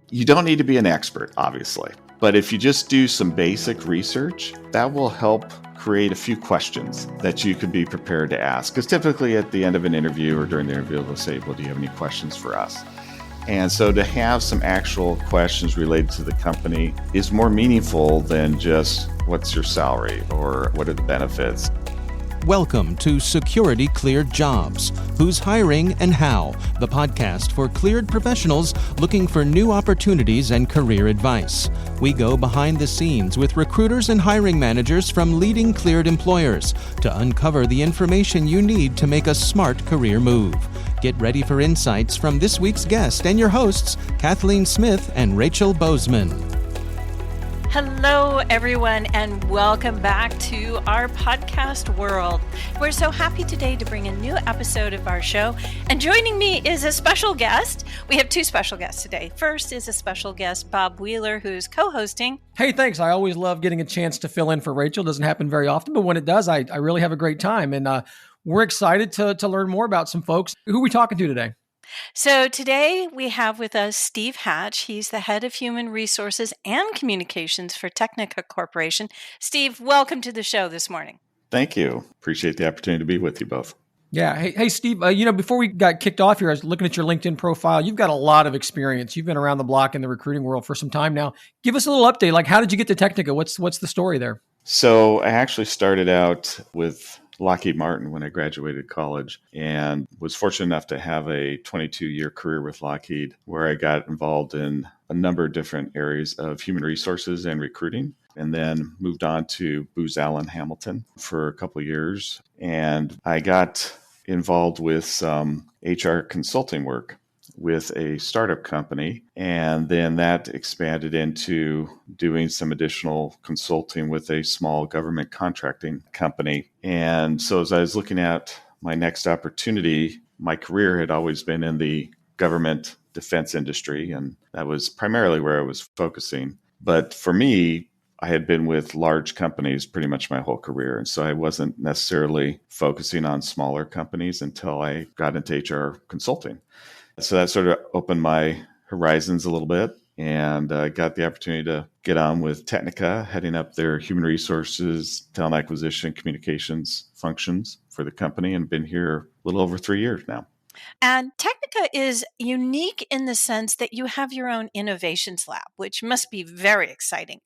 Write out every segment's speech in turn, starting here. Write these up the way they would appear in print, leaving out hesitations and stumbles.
You don't need to be an expert, obviously, but if you just do some basic research, that will help create a few questions that you could be prepared to ask. Because typically at the end of an interview or during the interview, they'll say, well, do you have any questions for us? And so to have some actual questions related to the company is more meaningful than just what's your salary or what are the benefits. Welcome to Security Cleared Jobs, Who's Hiring and How, the podcast for cleared professionals looking for new opportunities and career advice. We go behind the scenes with recruiters and hiring managers from leading cleared employers to uncover the information you need to make a smart career move. Get ready for insights from this week's guest and your hosts, Kathleen Smith and Rachel Bozeman. Hello, everyone, and welcome back to our podcast world. We're so happy today to bring a new episode of our show. And joining me is a special guest. We have two special guests today. First is a special guest, Bob Wheeler, who's co-hosting. Hey, thanks. I always love getting a chance to fill in for Rachel. Doesn't happen very often, but when it does, I really have a great time. And we're excited to learn more about some folks. Who are we talking to today? So today we have with us Steve Hatch. He's the head of human resources and communications for Technica Corporation. Steve, welcome to the show this morning. Thank you. Appreciate the opportunity to be with you both. Yeah. Hey, Steve, before we got kicked off here, I was looking at your LinkedIn profile. You've got a lot of experience. You've been around the block in the recruiting world for some time now. Give us a little update. Like, how did you get to Technica? What's the story there? So I actually started out with Lockheed Martin when I graduated college and was fortunate enough to have a 22-year career with Lockheed where I got involved in a number of different areas of human resources and recruiting, and then moved on to Booz Allen Hamilton for a couple of years. And I got involved with some HR consulting work with a startup company. And then that expanded into doing some additional consulting with a small government contracting company. And so as I was looking at my next opportunity, my career had always been in the government defense industry, and that was primarily where I was focusing. But for me, I had been with large companies pretty much my whole career. And so I wasn't necessarily focusing on smaller companies until I got into HR consulting. So that sort of opened my horizons a little bit, and got the opportunity to get on with Technica, heading up their human resources, talent acquisition, communications functions for the company, and been here a little over 3 years now. And Technica is unique in the sense that you have your own innovations lab, which must be very exciting.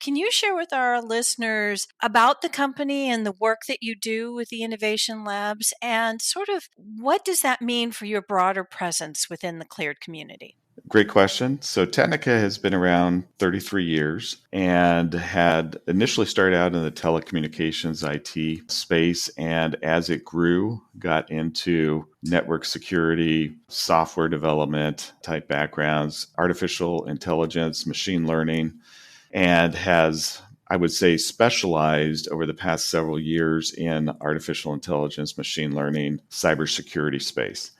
Can you share with our listeners about the company and the work that you do with the innovation labs, and sort of what does that mean for your broader presence within the cleared community? Great question. So Technica has been around 33 years and had initially started out in the telecommunications IT space. And as it grew, got into network security, software development type backgrounds, artificial intelligence, machine learning, and has, I would say, specialized over the past several years in artificial intelligence, machine learning, cybersecurity space.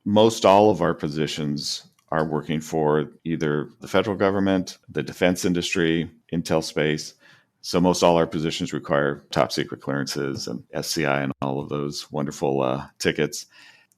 Most all of our positions are working for either the federal government, the defense industry, intel space. So most all our positions require top secret clearances and SCI and all of those wonderful tickets.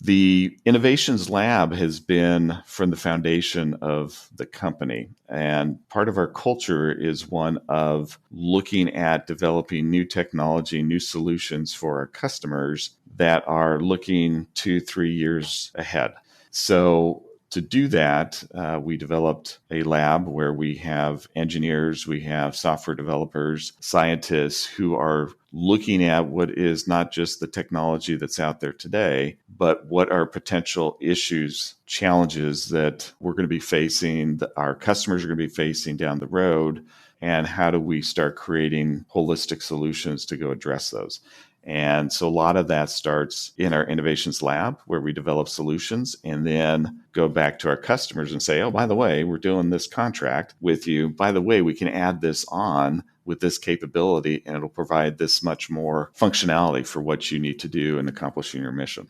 The Innovations Lab has been from the foundation of the company. And part of our culture is one of looking at developing new technology, new solutions for our customers that are looking 2-3 years ahead. So to do that, we developed a lab where we have engineers, we have software developers, scientists who are looking at what is not just the technology that's out there today, but what are potential issues, challenges that we're going to be facing, that our customers are going to be facing down the road, and how do we start creating holistic solutions to go address those. And so a lot of that starts in our innovations lab where we develop solutions and then go back to our customers and say, oh, by the way, we're doing this contract with you. By the way, we can add this on with this capability and it'll provide this much more functionality for what you need to do in accomplishing your mission.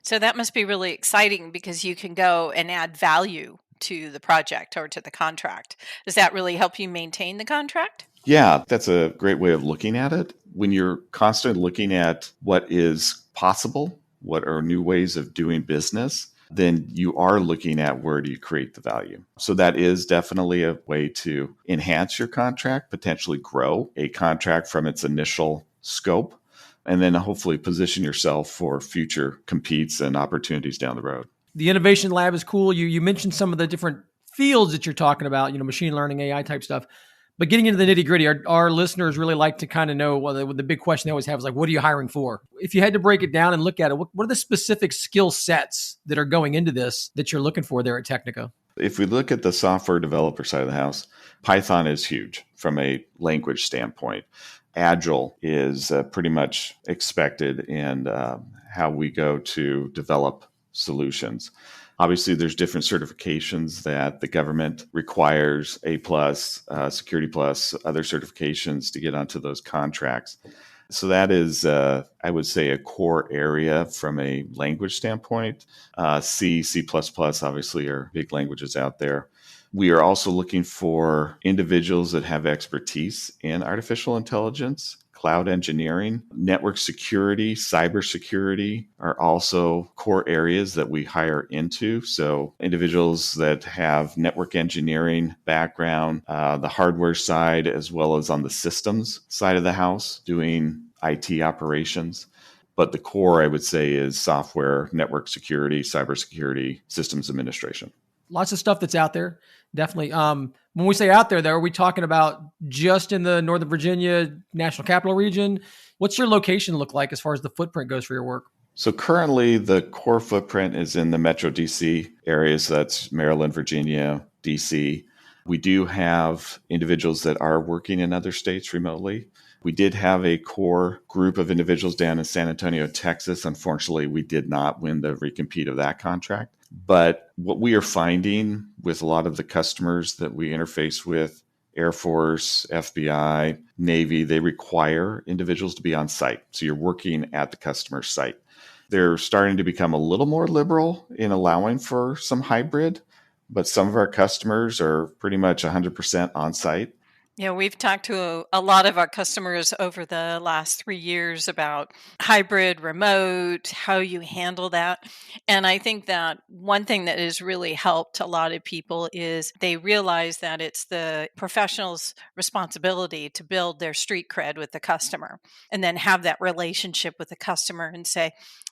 So that must be really exciting because you can go and add value to the project or to the contract. Does that really help you maintain the contract? Yeah, that's a great way of looking at it. When you're constantly looking at what is possible, what are new ways of doing business, then you are looking at where do you create the value. So that is definitely a way to enhance your contract, potentially grow a contract from its initial scope, and then hopefully position yourself for future competes and opportunities down the road. The innovation lab is cool. You mentioned some of the different fields that you're talking about, machine learning, AI type stuff. But getting into the nitty gritty, our listeners really like to kind of know, well, the big question they always have is like, what are you hiring for? If you had to break it down and look at it, what are the specific skill sets that are going into this that you're looking for there at Technica? If we look at the software developer side of the house, Python is huge from a language standpoint. Agile is pretty much expected in how we go to develop solutions. Obviously, there's different certifications that the government requires, A+, Security Plus, other certifications to get onto those contracts. So that is, I would say, a core area from a language standpoint. C, C++ obviously are big languages out there. We are also looking for individuals that have expertise in artificial intelligence, cloud engineering, network security, cybersecurity are also core areas that we hire into. So individuals that have network engineering background, the hardware side, as well as on the systems side of the house, doing IT operations. But the core, I would say, is software, network security, cybersecurity, systems administration. Lots of stuff that's out there. Definitely. When we say out there, though, are we talking about just in the Northern Virginia National Capital Region? What's your location look like as far as the footprint goes for your work? So currently, the core footprint is in the Metro DC areas. That's Maryland, Virginia, DC. We do have individuals that are working in other states remotely. We did have a core group of individuals down in San Antonio, Texas. Unfortunately, we did not win the recompete of that contract. But what we are finding with a lot of the customers that we interface with, Air Force, FBI, Navy, they require individuals to be on site. So you're working at the customer site. They're starting to become a little more liberal in allowing for some hybrid, but some of our customers are pretty much 100% on site. Yeah, we've talked to a lot of our customers over the last 3 years about hybrid, remote, how you handle that. And I think that one thing that has really helped a lot of people is they realize that it's the professional's responsibility to build their street cred with the customer and then have that relationship with the customer and say,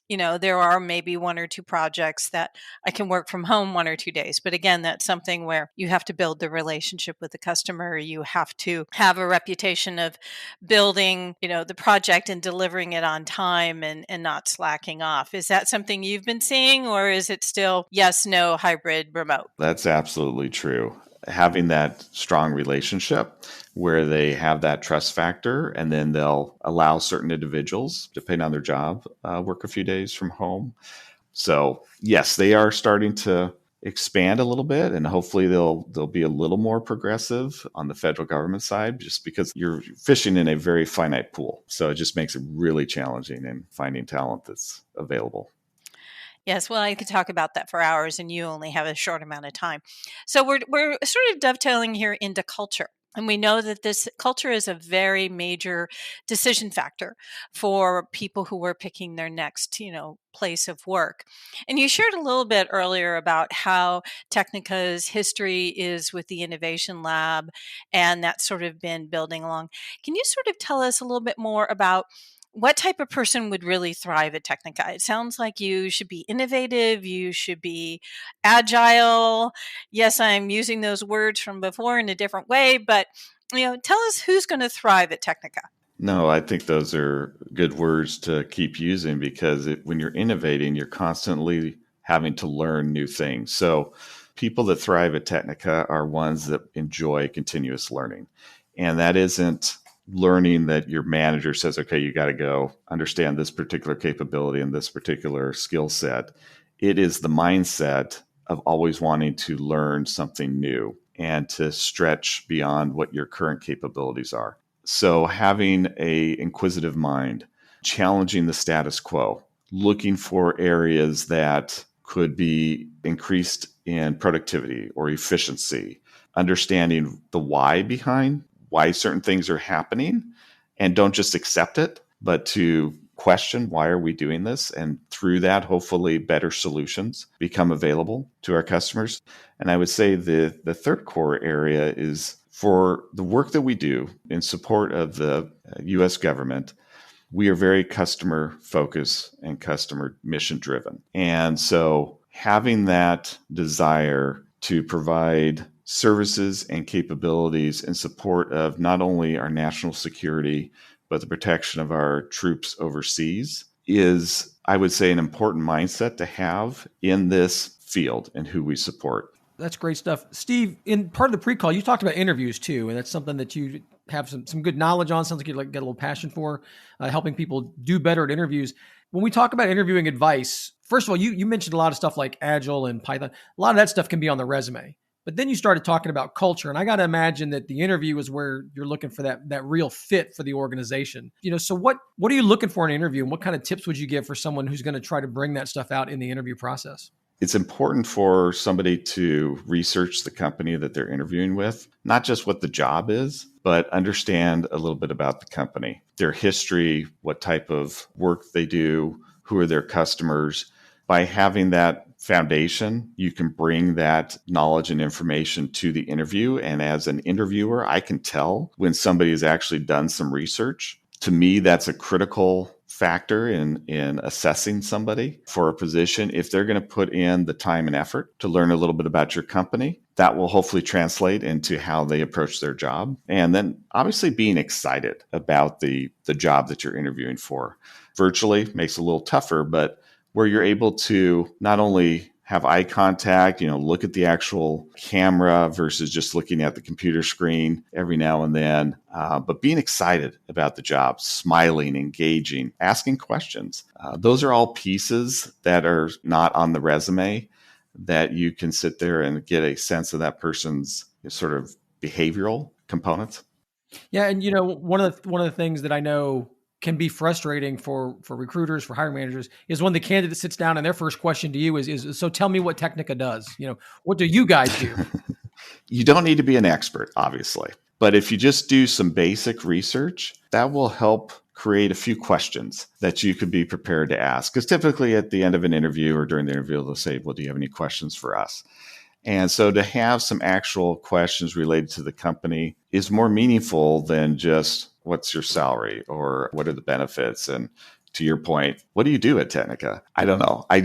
there are maybe one or two projects that I can work from home 1 or 2 days. But again, that's something where you have to build the relationship with the customer. You have to have a reputation of building, the project and delivering it on time and not slacking off. Is that something you've been seeing, or is it still yes, no, hybrid, remote? That's absolutely true. Having that strong relationship where they have that trust factor, and then they'll allow certain individuals, depending on their job, work a few days from home. So yes, they are starting to expand a little bit, and hopefully they'll be a little more progressive on the federal government side, just because you're fishing in a very finite pool. So it just makes it really challenging in finding talent that's available. Yes, well, I could talk about that for hours, and you only have a short amount of time. So we're sort of dovetailing here into culture. And we know that this culture is a very major decision factor for people who are picking their next, place of work. And you shared a little bit earlier about how Technica's history is with the Innovation Lab, and that's sort of been building along. Can you sort of tell us a little bit more about what type of person would really thrive at Technica? It sounds like you should be innovative, you should be agile. Yes, I'm using those words from before in a different way, but tell us who's going to thrive at Technica. No, I think those are good words to keep using, because when you're innovating, you're constantly having to learn new things. So people that thrive at Technica are ones that enjoy continuous learning. And that isn't learning that your manager says, okay, you got to go understand this particular capability and this particular skill set. It is the mindset of always wanting to learn something new and to stretch beyond what your current capabilities are. So having an inquisitive mind, challenging the status quo, looking for areas that could be increased in productivity or efficiency, understanding the why behind why certain things are happening, and don't just accept it, but to question, why are we doing this? And through that, hopefully better solutions become available to our customers. And I would say the third core area is for the work that we do in support of the U.S. government. We are very customer focused and customer mission driven. And so having that desire to provide services and capabilities in support of not only our national security, but the protection of our troops overseas is, I would say, an important mindset to have in this field and who we support. That's great stuff. Steve, in part of the pre-call, you talked about interviews too, and that's something that you have some good knowledge on. Sounds like you got a little passion for helping people do better at interviews. When we talk about interviewing advice, first of all, you mentioned a lot of stuff like Agile and Python. A lot of that stuff can be on the resume. But then you started talking about culture, and I got to imagine that the interview is where you're looking for that real fit for the organization. So what are you looking for in an interview, and what kind of tips would you give for someone who's going to try to bring that stuff out in the interview process? It's important for somebody to research the company that they're interviewing with, not just what the job is, but understand a little bit about the company, their history, what type of work they do, who are their customers. By having that foundation, you can bring that knowledge and information to the interview. And as an interviewer, I can tell when somebody has actually done some research. To me, that's a critical factor in assessing somebody for a position. If they're going to put in the time and effort to learn a little bit about your company, that will hopefully translate into how they approach their job. And then obviously being excited about the job that you're interviewing for. Virtually makes it a little tougher, but where you're able to not only have eye contact, look at the actual camera versus just looking at the computer screen every now and then, but being excited about the job, smiling, engaging, asking questions. Those are all pieces that are not on the resume that you can sit there and get a sense of that person's sort of behavioral components. Yeah, and one of the things that I know can be frustrating for recruiters, for hiring managers, is when the candidate sits down and their first question to you is so tell me what Technica does. What do you guys do? You don't need to be an expert, obviously. But if you just do some basic research, that will help create a few questions that you could be prepared to ask. Because typically at the end of an interview or during the interview, they'll say, well, do you have any questions for us? And so to have some actual questions related to the company is more meaningful than just what's your salary or what are the benefits? And to your point, what do you do at Technica? I don't know. I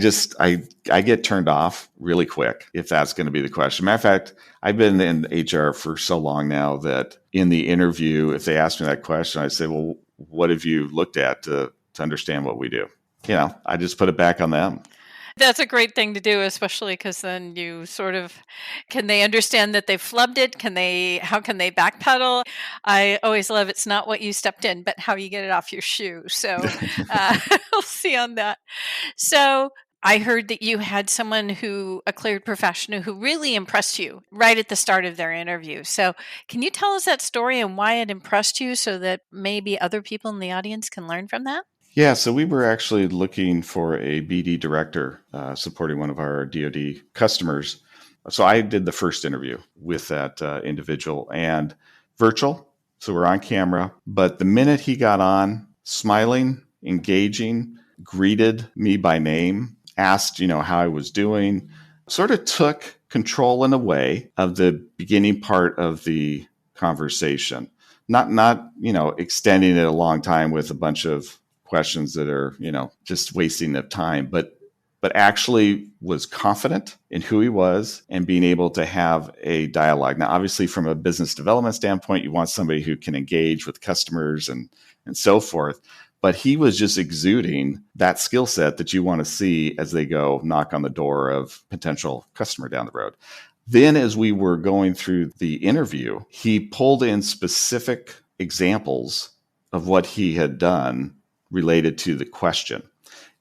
get turned off really quick if that's going to be the question. Matter of fact, I've been in HR for so long now that in the interview, if they ask me that question, I say, well, what have you looked at to understand what we do? I just put it back on them. That's a great thing to do, especially because then you can they understand that they've flubbed it? How can they backpedal? I always love it's not what you stepped in, but how you get it off your shoe. So we'll see on that. So I heard that you had a cleared professional who really impressed you right at the start of their interview. So can you tell us that story and why it impressed you so that maybe other people in the audience can learn from that? Yeah, so we were actually looking for a BD director supporting one of our DoD customers. So I did the first interview with that individual and virtual. So we're on camera. But the minute he got on, smiling, engaging, greeted me by name, asked, how I was doing, sort of took control in a way of the beginning part of the conversation. Not extending it a long time with a bunch of questions that are, just wasting of time, but actually was confident in who he was and being able to have a dialogue. Now, obviously, from a business development standpoint, you want somebody who can engage with customers and so forth. But he was just exuding that skill set that you want to see as they go knock on the door of potential customer down the road. Then as we were going through the interview, he pulled in specific examples of what he had done related to the question.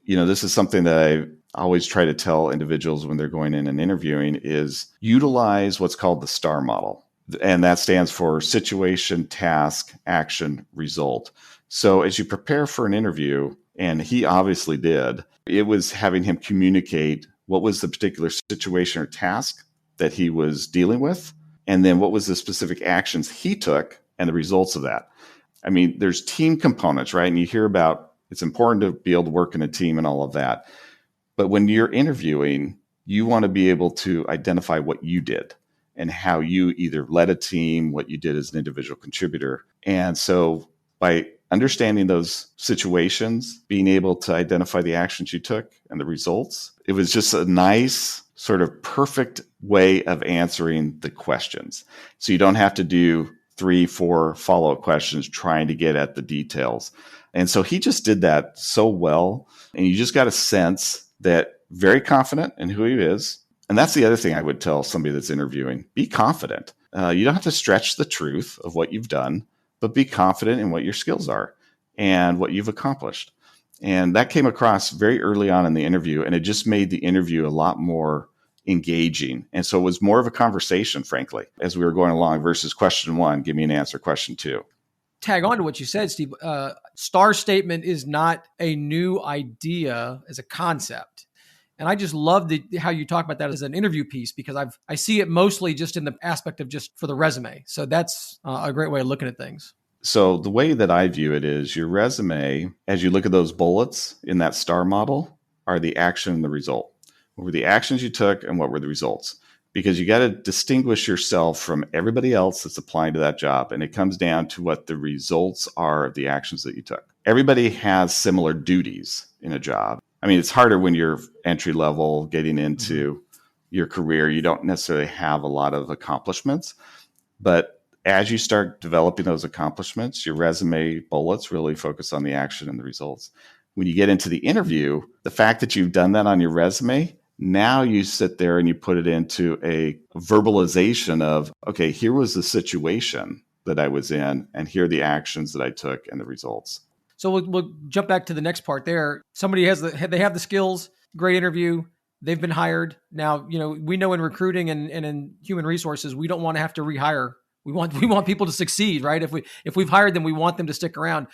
This is something that I always try to tell individuals when they're going in and interviewing is utilize what's called the STAR model. And that stands for situation, task, action, result. So as you prepare for an interview, and he obviously did, it was having him communicate what was the particular situation or task that he was dealing with, and then what was the specific actions he took and the results of that. I mean, there's team components, right? And you hear about It's important to be able to work in a team and all of that. But when you're interviewing, you want to be able to identify what you did and how you either led a team, what you did as an individual contributor. And so by understanding those situations, being able to identify the actions you took and the results, it was just a nice sort of perfect way of answering the questions. So you don't have to do 3, 4 follow-up questions trying to get at the details. And so he just did that so well. And you just got a sense that very confident in who he is. And that's the other thing I would tell somebody that's interviewing. Be confident. You don't have to stretch the truth of what you've done, but be confident in what your skills are and what you've accomplished. And that came across very early on in the interview, and it just made the interview a lot more engaging. And so it was more of a conversation, frankly, as we were going along versus question 1, give me an answer, question 2. Tag on to what you said, Steve. STAR statement is not a new idea as a concept. And I just love how you talk about that as an interview piece, because I see it mostly just in the aspect of just for the resume. So that's a great way of looking at things. So the way that I view it is your resume, as you look at those bullets in that STAR model, are the action and the result. What were the actions you took and what were the results? Because you got to distinguish yourself from everybody else that's applying to that job. And it comes down to what the results are of the actions that you took. Everybody has similar duties in a job. I mean, it's harder when you're entry level, getting into your career. You don't necessarily have a lot of accomplishments. But as you start developing those accomplishments, your resume bullets really focus on the action and the results. When you get into the interview, the fact that you've done that on your resume, now you sit there and you put it into a verbalization of, okay, here was the situation that I was in, and here are the actions that I took and the results. So we'll jump back to the next part there. Somebody they have the skills, great interview, they've been hired. Now, we know in recruiting and in human resources, we don't want to have to rehire. We want people to succeed, right? If we've hired them, we want them to stick around.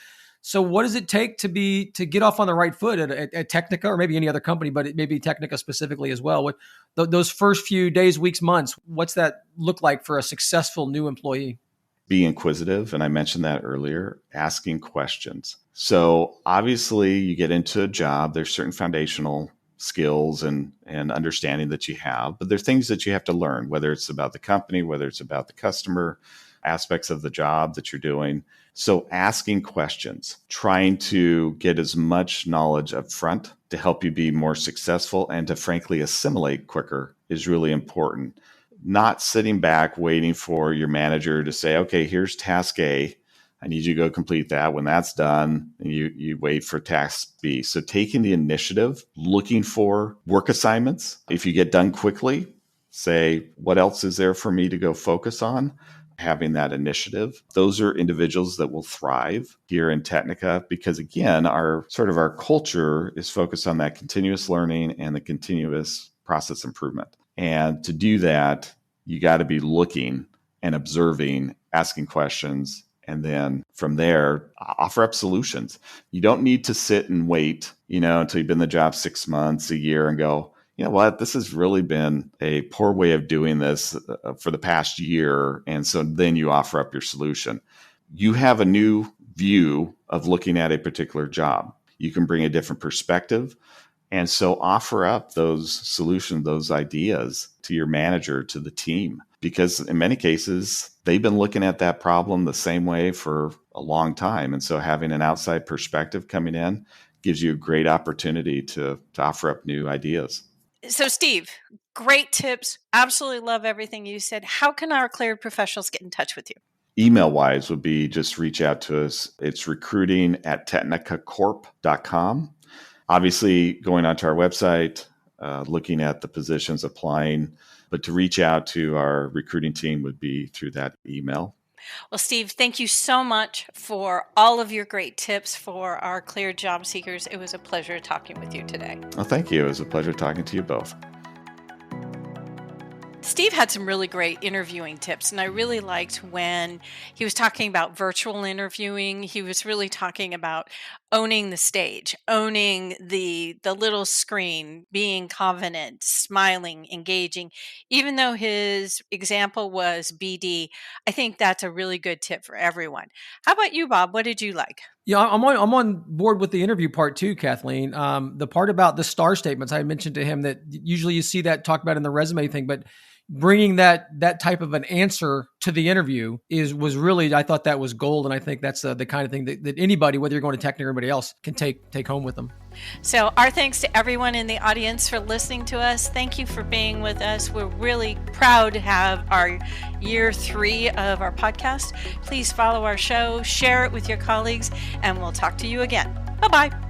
So what does it take to get off on the right foot at Technica, or maybe any other company, but maybe Technica specifically as well? What those first few days, weeks, months, what's that look like for a successful new employee? Be inquisitive, and I mentioned that earlier, asking questions. So obviously you get into a job, there's certain foundational skills and understanding that you have, but there's things that you have to learn, whether it's about the company, whether it's about the customer, aspects of the job that you're doing. So asking questions, trying to get as much knowledge up front to help you be more successful and to frankly assimilate quicker is really important. Not sitting back waiting for your manager to say, okay, here's task A. I need you to go complete that. When that's done, you wait for task B. So taking the initiative, looking for work assignments. If you get done quickly, say, what else is there for me to go focus on? Having that initiative. Those are individuals that will thrive here in Technica because, again, our culture is focused on that continuous learning and the continuous process improvement. And to do that, you got to be looking and observing, asking questions, and then from there, offer up solutions. You don't need to sit and wait, until you've been in the job 6 months, a year, and go, you know what, this has really been a poor way of doing this for the past year. And so then you offer up your solution. You have a new view of looking at a particular job. You can bring a different perspective. And so offer up those solutions, those ideas to your manager, to the team, because in many cases, they've been looking at that problem the same way for a long time. And so having an outside perspective coming in gives you a great opportunity to offer up new ideas. So, Steve, great tips. Absolutely love everything you said. How can our cleared professionals get in touch with you? Email wise would be just reach out to us. It's recruiting@technicacorp.com. Obviously, going onto our website, looking at the positions, applying, but to reach out to our recruiting team would be through that email. Well, Steve, thank you so much for all of your great tips for our cleared job seekers. It was a pleasure talking with you today. Well, thank you. It was a pleasure talking to you both. Steve had some really great interviewing tips, and I really liked when he was talking about virtual interviewing. He was really talking about owning the stage, owning the little screen, being confident, smiling, engaging. Even though his example was BD, I think that's a really good tip for everyone. How about you, Bob? What did you like? Yeah, I'm on board with the interview part too, Kathleen. The part about the STAR statements, I mentioned to him that usually you see that talked about in the resume thing, but bringing that type of an answer to the interview was really, I thought that was gold, and I think that's the kind of thing that anybody, whether you're going to Technica or anybody else, can take home with them. So our thanks to everyone in the audience for listening to us. Thank you for being with us. We're really proud to have our year 3 of our podcast. Please follow our show, share it with your colleagues, and we'll talk to you again. Bye-bye.